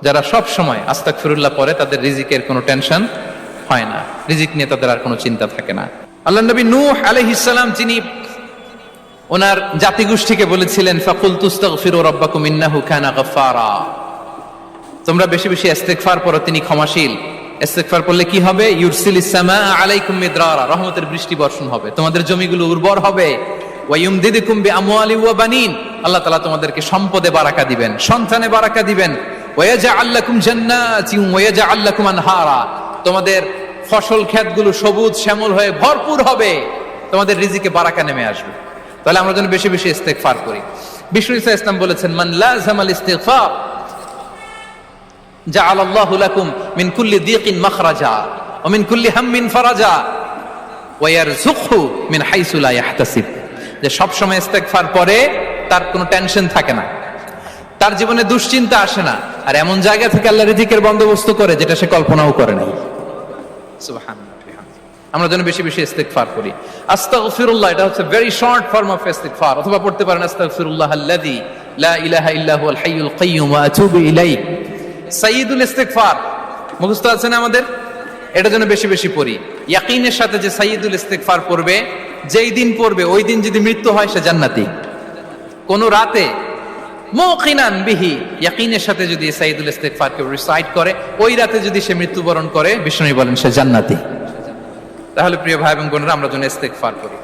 যারা সব সময় আস্তাগফিরুল্লাহ পড়ে তাদের রিজিকের কোনো টেনশন হয় না, রিজিক নিয়ে তাদের আর কোনো চিন্তা থাকে না। আল্লাহ নবী নূহ আলাইহিস সালাম যিনি ওনার জাতিগোষ্ঠীকে বলেছিলেন ফাকুলতু আস্তাগফিরু রাব্বাকুম ইন্নাহু কানা গাফফারা, তোমরা বেশি বেশি ইস্তেগফার পড়ো, তিনি ক্ষমাশীল। ইস্তেগফার পড়লে কি হবে? ইউরসিলিস সামাআ আলাইকুম মিদরারা, রহমতের বৃষ্টি বর্ষণ হবে, তোমাদের জমিগুলো উর্বর হবে। ওয়া ইউমদিদুকুম বিআমওয়ালি ওয়া বানিন, আল্লাহ তাআলা তোমাদেরকে সম্পদে বারাকা দিবেন, সন্তানে বারাকা দিবেন। ওয়া ইয়াজআল লাকুম জান্নাতিন ওয়া ইয়াজআল লাকুম আনহারা, তোমাদের ফসল ক্ষেতগুলো সবুজ শ্যামল হয়ে ভরপুর হবে, তোমাদের রিজিকে বারাকা নেমে আসবে। তাহলে আমরা যেন বেশি বেশি ইস্তেগফার করি। বিষ্ণু ঈসা ইসলাম বলেছেন মান লাযামাল ইস্তিগফার জাআলাল্লাহু লাকুম মিন কুল্লি দিকিন মাখরাজা ওয়া মিন কুল্লি হাম্মিন ফারাজা ওয়া ইয়ারযুকহু মিন হাইসু লা ইয়াহতাসিব, যে সব সময় ইস্তেগফার পড়ে তার কোনো টেনশন থাকে না, তার জীবনে দুশ্চিন্তা আসে না, আর এমন জায়গা থেকে আল্লাহ রিজিকের বন্দোবস্ত করে যেটা সে কল্পনাও করে নাই। সুবহানাল্লাহ। আমরা যেন বেশি বেশি ইস্তেগফার করি। আস্তাগফিরুল্লাহ এটা হচ্ছে ভেরি শর্ট ফর্ম অফ ইস্তেগফার, অথবা পড়তে পারেন আস্তাগফিরুল্লাহ আল্লাযী লা ইলাহা ইল্লা হুয়াল হাইয়ুল কাইয়্যুম ওয়া আতুবু ইলাইহি। সাইয়্যিদুল ইস্তেগফার মুখস্থ আছে না আমাদের? এটা যেন বেশি বেশি পড়ি। ইয়াকিনের সাথে যে সাইয়্যিদুল ইস্তেগফার পড়বে, যেই দিন পড়বে ওই দিন যদি মৃত্যু হয় সে জান্নাতি। কোন রাতে মুকিনান বিহি, ইয়াকিনের সাথে যদি সাইয়্যিদুল ইস্তেগফারকে রিসাইট করে, ওই রাতে যদি সে মৃত্যুবরণ করে, বিষ্ণু বলেন সে জান্নাতি। তাহলে প্রিয় ভাই এবং বোনেরা, আমরা যেন ইস্তেগফার করি।